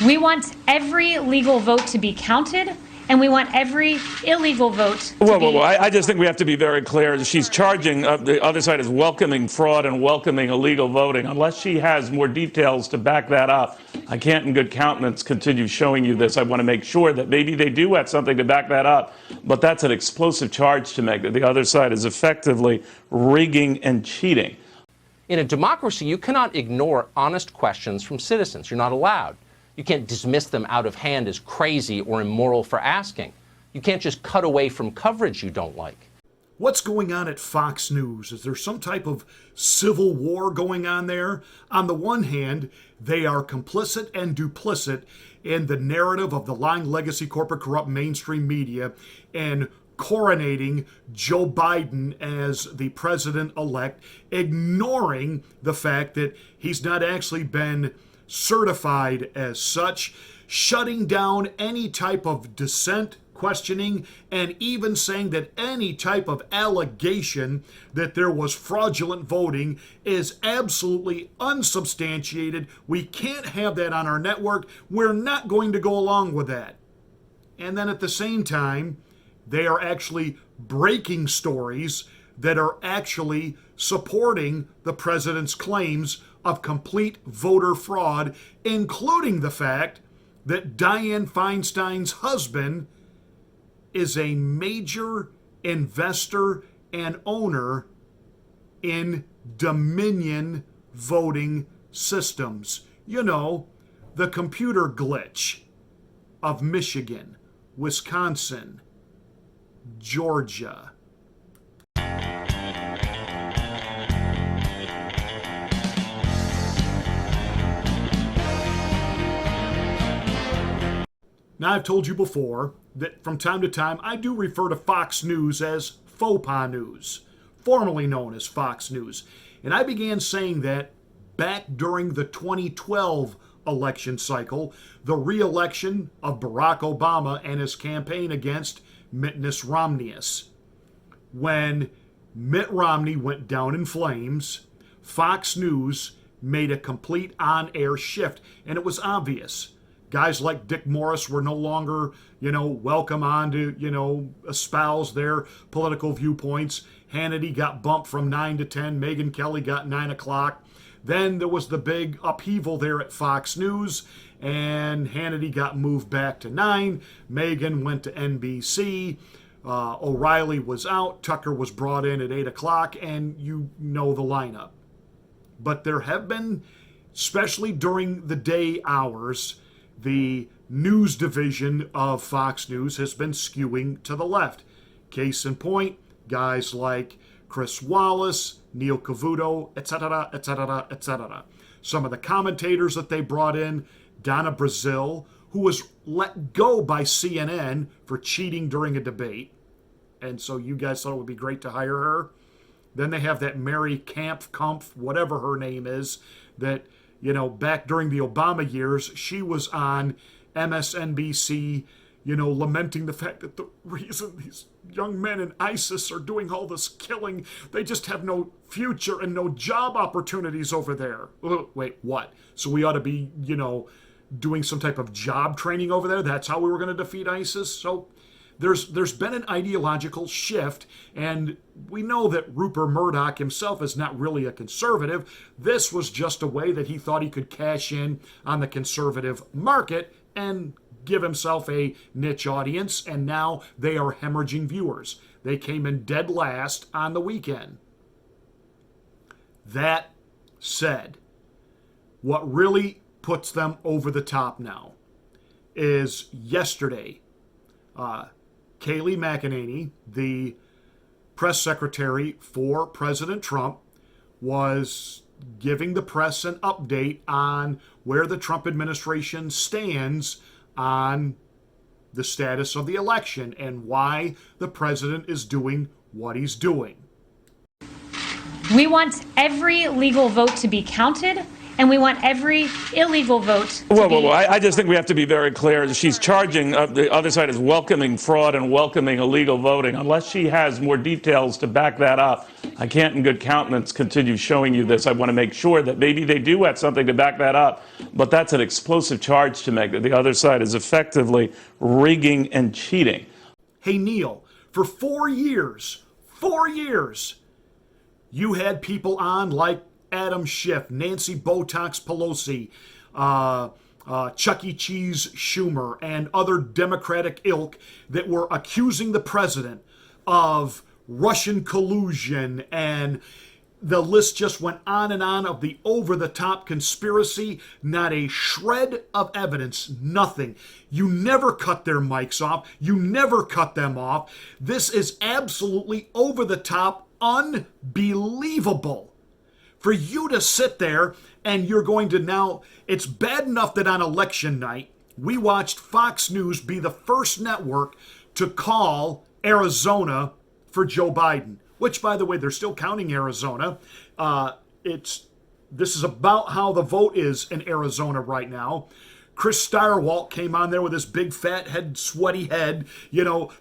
We want every legal vote to be counted, and we want every illegal vote to be... Well, I just think we have to be very clear. She's charging, the other side is welcoming fraud and welcoming illegal voting. Unless she has more details to back that up, I can't in good countenance continue showing you this. I want to make sure that maybe they do have something to back that up, but that's an explosive charge to make, that the other side is effectively rigging and cheating. In a democracy, you cannot ignore honest questions from citizens. You're not allowed. You can't dismiss them out of hand as crazy or immoral for asking. You can't just cut away from coverage you don't like. What's going on at Fox News? Is there some type of civil war going on there? On the one hand, they are complicit and duplicit in the narrative of the lying legacy corporate corrupt mainstream media and coronating Joe Biden as the president-elect, ignoring the fact that he's not actually been certified as such, shutting down any type of dissent, questioning, and even saying that any type of allegation that there was fraudulent voting is absolutely unsubstantiated. We can't have that on our network. We're not going to go along with that. And then at the same time, they are actually breaking stories that are actually supporting the president's claims of complete voter fraud, including the fact that Dianne Feinstein's husband is a major investor and owner in Dominion voting systems. You know, the computer glitch of Michigan, Wisconsin, Georgia. Now, I've told you before that from time to time I do refer to Fox News as faux pas news, formerly known as Fox News. And I began saying that back during the 2012 election cycle, the re-election of Barack Obama and his campaign against Mitt Romney. When Mitt Romney went down in flames, Fox News made a complete on-air shift, and it was obvious. Guys like Dick Morris were no longer, welcome on to, espouse their political viewpoints. Hannity got bumped from 9 to 10. Megyn Kelly got 9 o'clock. Then there was the big upheaval there at Fox News, and Hannity got moved back to 9. Megyn went to NBC. O'Reilly was out. Tucker was brought in at 8 o'clock, and you know the lineup. But there have been, especially during the day hours, the news division of Fox News has been skewing to the left. Case in point, guys like Chris Wallace, Neil Cavuto, etc., etc., etc. Some of the commentators that they brought in, Donna Brazile, who was let go by CNN for cheating during a debate, and so you guys thought it would be great to hire her. Then they have that Mary Kampf, whatever her name is, that back during the Obama years, she was on MSNBC, lamenting the fact that the reason these young men in ISIS are doing all this killing, they just have no future and no job opportunities over there. Wait, what? So we ought to be, doing some type of job training over there? That's how we were going to defeat ISIS? So there's been an ideological shift, and we know that Rupert Murdoch himself is not really a conservative. This was just a way that he thought he could cash in on the conservative market and give himself a niche audience, and now they are hemorrhaging viewers. They came in dead last on the weekend. That said, what really puts them over the top now is yesterday, Kayleigh McEnany, the press secretary for President Trump, was giving the press an update on where the Trump administration stands on the status of the election and why the president is doing what he's doing. We want every legal vote to be counted, and we want every illegal vote to Whoa. be. I just think we have to be very clear. She's charging, the other side is welcoming fraud and welcoming illegal voting. Unless she has more details to back that up, I can't in good countenance continue showing you this. I want to make sure that maybe they do have something to back that up. But that's an explosive charge to make, that the other side is effectively rigging and cheating. Hey, Neil, for 4 years, you had people on like Adam Schiff, Nancy Botox Pelosi, Chuck E. Cheese Schumer, and other Democratic ilk that were accusing the president of Russian collusion, and the list just went on and on of the over-the-top conspiracy. Not a shred of evidence, nothing. You never cut their mics off. You never cut them off. This is absolutely over-the-top, unbelievable. For you to sit there and you're going to now, it's bad enough that on election night, we watched Fox News be the first network to call Arizona for Joe Biden, which, by the way, they're still counting Arizona. This is about how the vote is in Arizona right now. Chris Stirewalt came on there with his big fat head, sweaty head,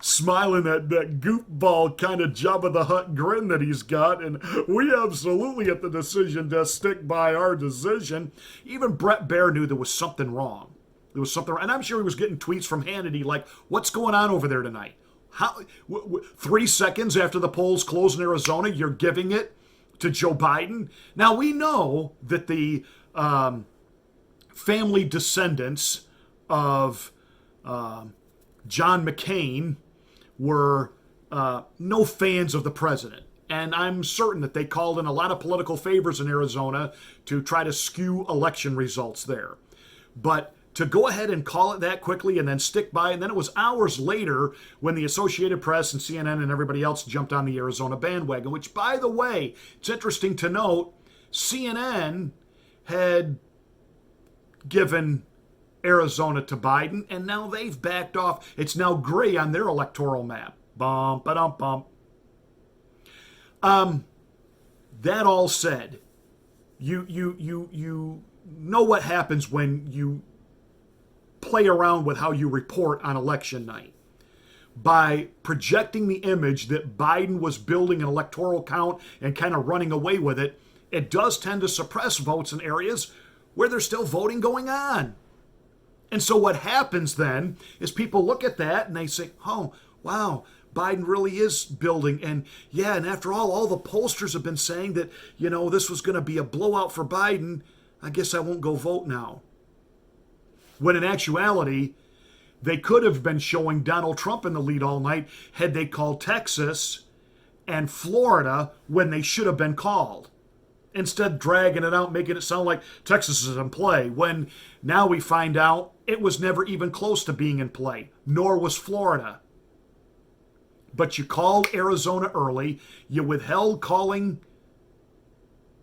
smiling that goofball kind of Jabba the Hutt grin that he's got. And we absolutely have the decision to stick by our decision. Even Brett Baer knew there was something wrong. There was something wrong. And I'm sure he was getting tweets from Hannity like, what's going on over there tonight? 3 seconds after the polls close in Arizona, you're giving it to Joe Biden? Now, we know that the family descendants of John McCain were no fans of the president. And I'm certain that they called in a lot of political favors in Arizona to try to skew election results there. But to go ahead and call it that quickly and then stick by, and then it was hours later when the Associated Press and CNN and everybody else jumped on the Arizona bandwagon, which, by the way, it's interesting to note, CNN had given Arizona to Biden, and now they've backed off. It's now gray on their electoral map. Bum, ba-dum, bum. That all said, you know what happens when you play around with how you report on election night. By projecting the image that Biden was building an electoral count and kind of running away with it, it does tend to suppress votes in areas where there's still voting going on. And so what happens then is people look at that and they say, oh, wow, Biden really is building. And yeah, and after all the pollsters have been saying that, this was going to be a blowout for Biden. I guess I won't go vote now. When in actuality, they could have been showing Donald Trump in the lead all night had they called Texas and Florida when they should have been called. Instead, dragging it out, making it sound like Texas is in play, when now we find out it was never even close to being in play, nor was Florida. But you called Arizona early, you withheld calling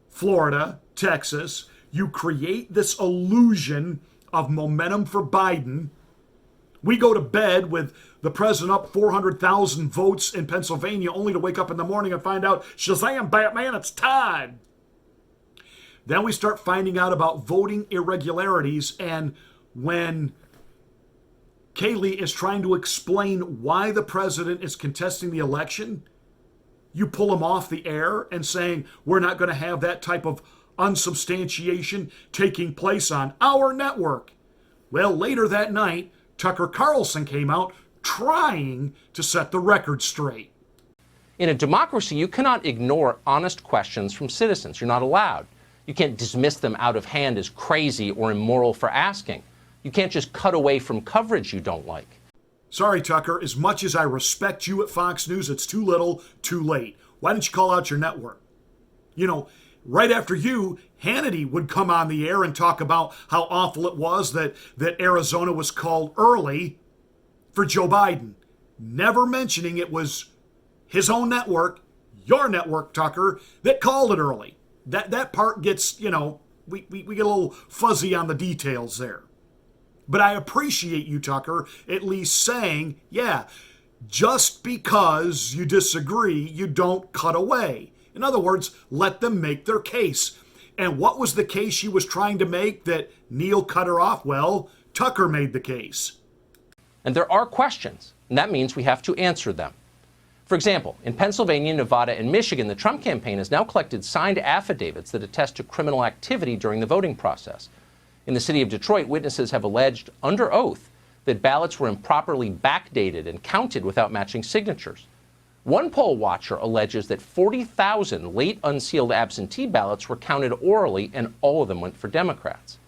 Florida, Texas, you create this illusion of momentum for Biden. We go to bed with the president up 400,000 votes in Pennsylvania, only to wake up in the morning and find out, Shazam, Batman, it's time. Then we start finding out about voting irregularities, and when Kayleigh is trying to explain why the president is contesting the election, you pull him off the air and saying, we're not going to have that type of unsubstantiation taking place on our network. Well, later that night, Tucker Carlson came out trying to set the record straight. In a democracy, you cannot ignore honest questions from citizens. You're not allowed. You can't dismiss them out of hand as crazy or immoral for asking. You can't just cut away from coverage you don't like. Sorry, Tucker, as much as I respect you at Fox News, it's too little, too late. Why didn't you call out your network? Right after you, Hannity would come on the air and talk about how awful it was that Arizona was called early for Joe Biden, never mentioning it was his own network, your network, Tucker, that called it early. That part gets, we get a little fuzzy on the details there. But I appreciate you, Tucker, at least saying, yeah, just because you disagree, you don't cut away. In other words, let them make their case. And what was the case she was trying to make that Neil cut her off? Well, Tucker made the case. And there are questions, and that means we have to answer them. For example, in Pennsylvania, Nevada, and Michigan, the Trump campaign has now collected signed affidavits that attest to criminal activity during the voting process. In the city of Detroit, witnesses have alleged under oath that ballots were improperly backdated and counted without matching signatures. One poll watcher alleges that 40,000 late unsealed absentee ballots were counted orally, and all of them went for Democrats.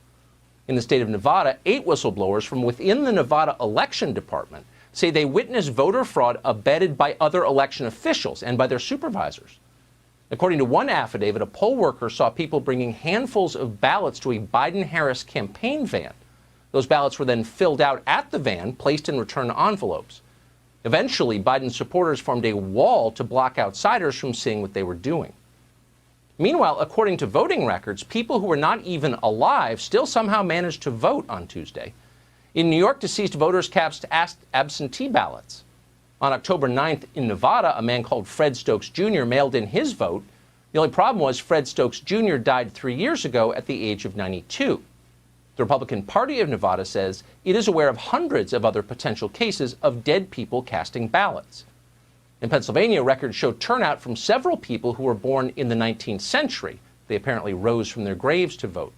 In the state of Nevada, 8 whistleblowers from within the Nevada Election Department say they witnessed voter fraud abetted by other election officials and by their supervisors. According to one affidavit, a poll worker saw people bringing handfuls of ballots to a Biden-Harris campaign van. Those ballots were then filled out at the van, placed in return envelopes. Eventually, Biden supporters formed a wall to block outsiders from seeing what they were doing. Meanwhile, according to voting records, people who were not even alive still somehow managed to vote on Tuesday. In New York, deceased voters cast absentee ballots. On October 9th in Nevada, a man called Fred Stokes Jr. mailed in his vote. The only problem was Fred Stokes Jr. died 3 years ago at the age of 92. The Republican Party of Nevada says it is aware of hundreds of other potential cases of dead people casting ballots. In Pennsylvania, records show turnout from several people who were born in the 19th century. They apparently rose from their graves to vote.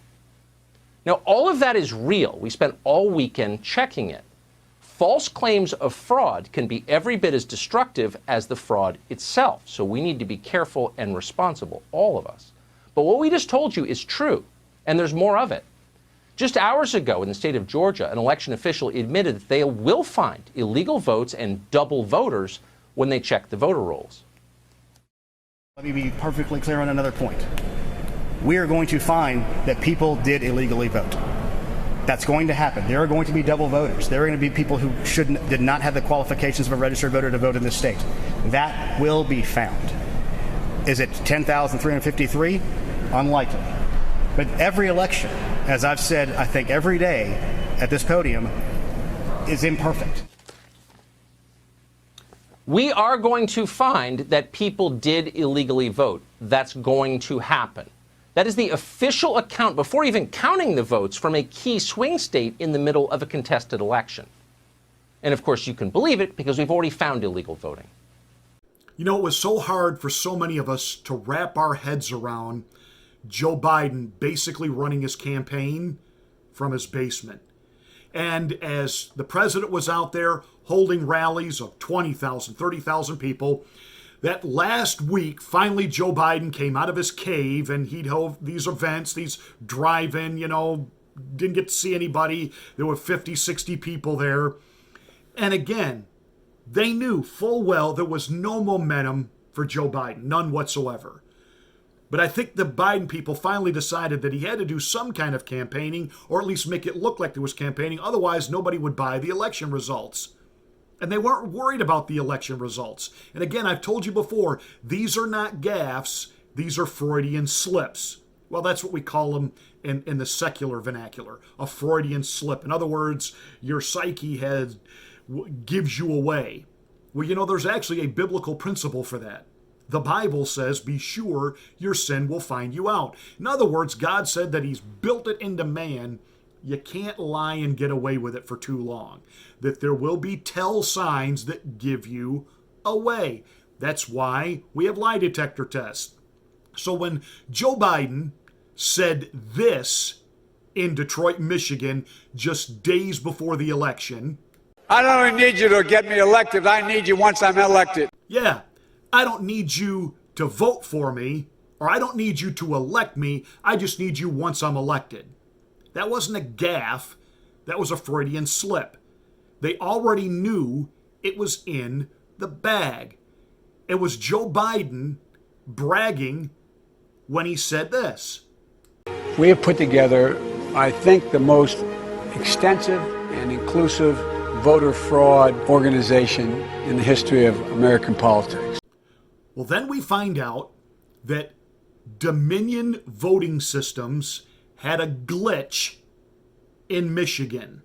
Now, all of that is real. We spent all weekend checking it. False claims of fraud can be every bit as destructive as the fraud itself, so we need to be careful and responsible, all of us. But what we just told you is true, and there's more of it. Just hours ago in the state of Georgia, an election official admitted that they will find illegal votes and double voters when they check the voter rolls. Let me be perfectly clear on another point. We are going to find that people did illegally vote. That's going to happen. There are going to be double voters. There are going to be people who did not have the qualifications of a registered voter to vote in this state. That will be found. Is it 10,353? Unlikely. But every election, as I've said, I think every day at this podium, is imperfect. We are going to find that people did illegally vote. That's going to happen. That is the official account before even counting the votes from a key swing state in the middle of a contested election. And of course, you can believe it because we've already found illegal voting. You know, it was so hard for so many of us to wrap our heads around Joe Biden basically running his campaign from his basement. And as the president was out there holding rallies of 20,000, 30,000 people, that last week, finally Joe Biden came out of his cave and he'd hold these events, these drive-in, didn't get to see anybody. There were 50, 60 people there. And again, they knew full well there was no momentum for Joe Biden, none whatsoever. But I think the Biden people finally decided that he had to do some kind of campaigning, or at least make it look like there was campaigning. Otherwise, nobody would buy the election results. And they weren't worried about the election results. And again, I've told you before, these are not gaffes. These are Freudian slips. Well, that's what we call them in the secular vernacular, a Freudian slip. In other words, your psyche gives you away. Well, there's actually a biblical principle for that. The Bible says, be sure your sin will find you out. In other words, God said that he's built it into man. You can't lie and get away with it for too long. That there will be tell signs that give you away. That's why we have lie detector tests. So when Joe Biden said this in Detroit, Michigan, just days before the election, I don't need you to get me elected. I need you once I'm elected. Yeah. I don't need you to vote for me, or I don't need you to elect me. I just need you once I'm elected. That wasn't a gaffe. That was a Freudian slip. They already knew it was in the bag. It was Joe Biden bragging when he said this. We have put together, I think, the most extensive and inclusive voter fraud organization in the history of American politics. Well, then we find out that Dominion voting systems had a glitch in Michigan.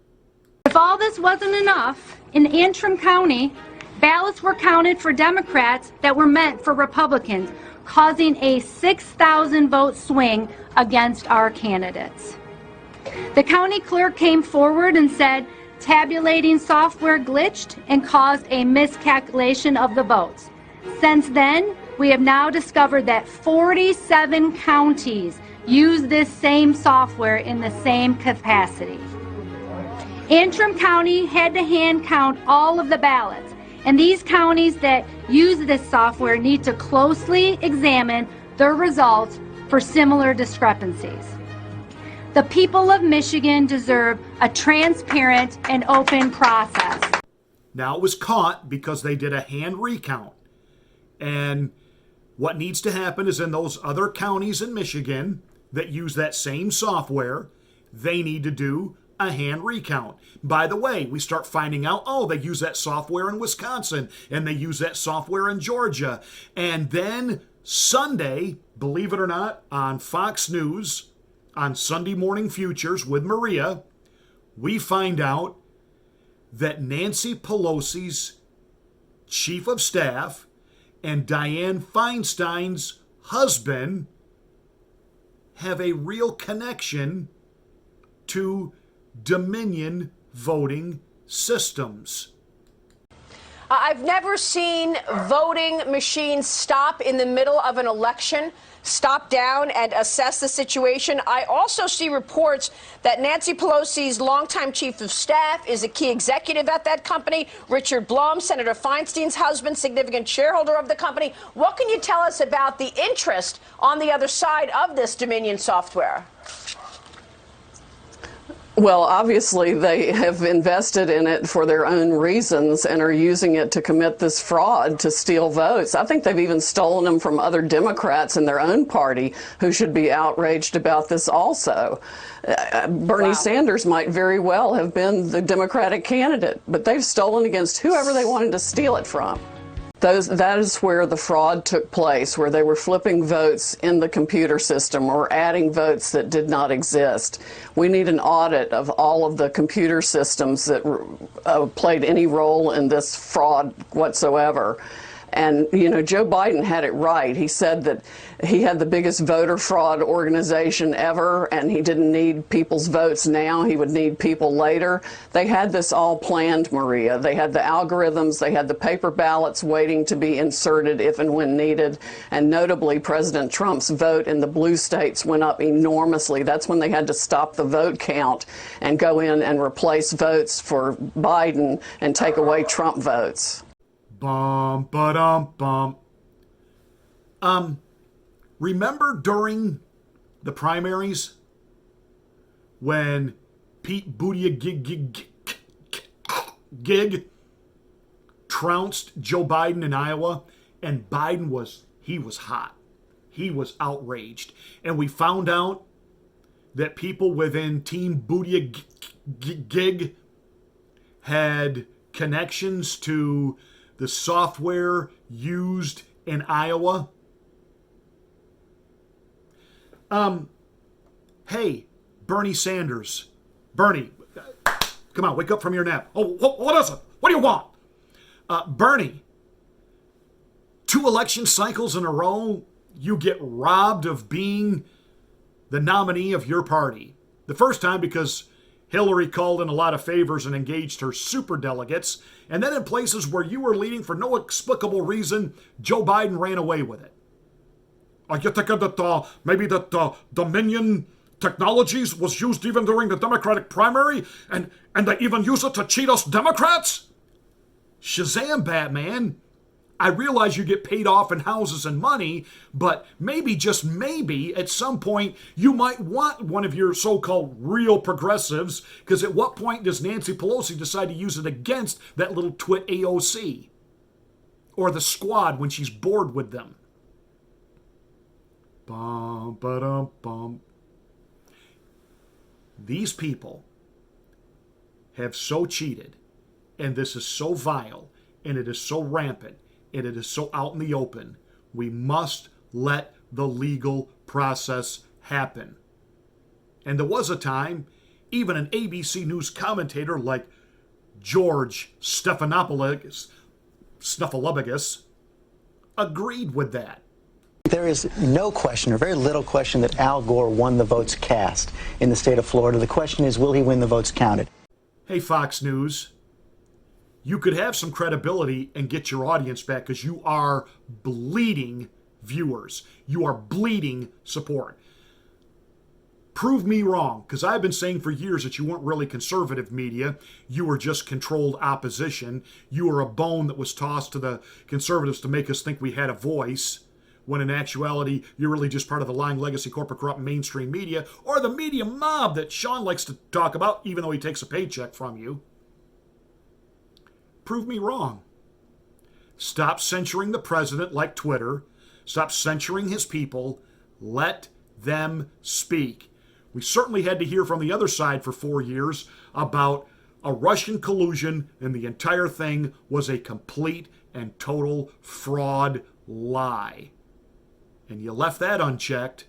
If all this wasn't enough, in Antrim County, ballots were counted for Democrats that were meant for Republicans. causing a 6,000 vote swing against our candidates. The county clerk came forward and said tabulating software glitched and caused a miscalculation of the votes. Since then, we have now discovered that 47 counties use this same software in the same capacity. Antrim County had to hand count all of the ballots, and these counties that use this software need to closely examine their results for similar discrepancies. The people of Michigan deserve a transparent and open process. Now, it was caught because they did a hand recount. And what needs to happen is in those other counties in Michigan that use that same software, they need to do a hand recount. By the way, we start finding out, oh, they use that software in Wisconsin, and they use that software in Georgia. And then Sunday, believe it or not, on Fox News, on Sunday Morning Futures with Maria, we find out that Nancy Pelosi's chief of staff and Dianne Feinstein's husband have a real connection to Dominion voting systems. I've never seen voting machines stop in the middle of an election, stop down and assess the situation. I also see reports that Nancy Pelosi's longtime chief of staff is a key executive at that company. Richard Blum, Senator Feinstein's husband, significant shareholder of the company. What can you tell us about the interest on the other side of this Dominion software? Well, obviously, they have invested in it for their own reasons and are using it to commit this fraud to steal votes. I think they've even stolen them from other Democrats in their own party who should be outraged about this also. Bernie Sanders might very well have been the Democratic candidate, but they've stolen against whoever they wanted to steal it from. That is where the fraud took place, where they were flipping votes in the computer system or adding votes that did not exist. We need an audit of all of the computer systems that played any role in this fraud whatsoever. And, you know, Joe Biden had it right. He said that he had the biggest voter fraud organization ever, and he didn't need people's votes now. He would need people later. They had this all planned, Maria. They had the algorithms. They had the paper ballots waiting to be inserted if and when needed. And notably, President Trump's vote in the blue states went up enormously. That's when they had to stop the vote count and go in and replace votes for Biden and take away Trump votes. Bum, ba-dum, bum. Remember during the primaries when Pete Buttigieg trounced Joe Biden in Iowa, and Biden was hot. He was outraged. And we found out that people within Team Buttigieg had connections to the software used in Iowa. Hey, Bernie Sanders. Bernie, come on, wake up from your nap. Oh, what is it? What do you want? Bernie, 2 election cycles in a row, you get robbed of being the nominee of your party. The first time because Hillary called in a lot of favors and engaged her superdelegates, and then in places where you were leading for no explicable reason, Joe Biden ran away with it. Are you thinking that maybe that Dominion Technologies was used even during the Democratic primary, and they even use it to cheat us Democrats? Shazam, Batman. I realize you get paid off in houses and money, but maybe, just maybe, at some point, you might want one of your so-called real progressives, because at what point does Nancy Pelosi decide to use it against that little twit AOC? Or the squad when she's bored with them? Bum, ba-dum, bum. These people have so cheated, and this is so vile, and it is so rampant, and it is so out in the open. We must let the legal process happen. And there was a time, even an ABC News commentator like George Stephanopoulos agreed with that. there is no question, or very little question, that Al Gore won the votes cast in the state of Florida. The question is, will he win the votes counted? Hey, Fox News, you could have some credibility and get your audience back because you are bleeding viewers. You are bleeding support. Prove me wrong, because I've been saying for years that you weren't really conservative media. You were just controlled opposition. You were a bone that was tossed to the conservatives to make us think we had a voice, when in actuality, you're really just part of the lying legacy, corporate, corrupt mainstream media, or the media mob that Sean likes to talk about, even though he takes a paycheck from you. Prove me wrong. Stop censoring the president like Twitter. Stop censoring his people. Let them speak. We certainly had to hear from the other side for 4 years about a Russian collusion, and the entire thing was a complete and total fraud lie. And you left that unchecked.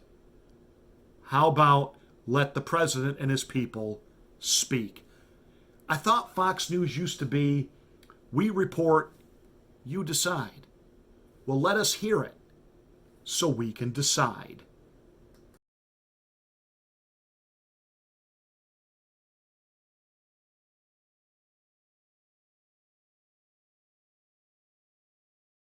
How about let the president and his people speak? I thought Fox News used to be, we report, you decide. Well, let us hear it so we can decide.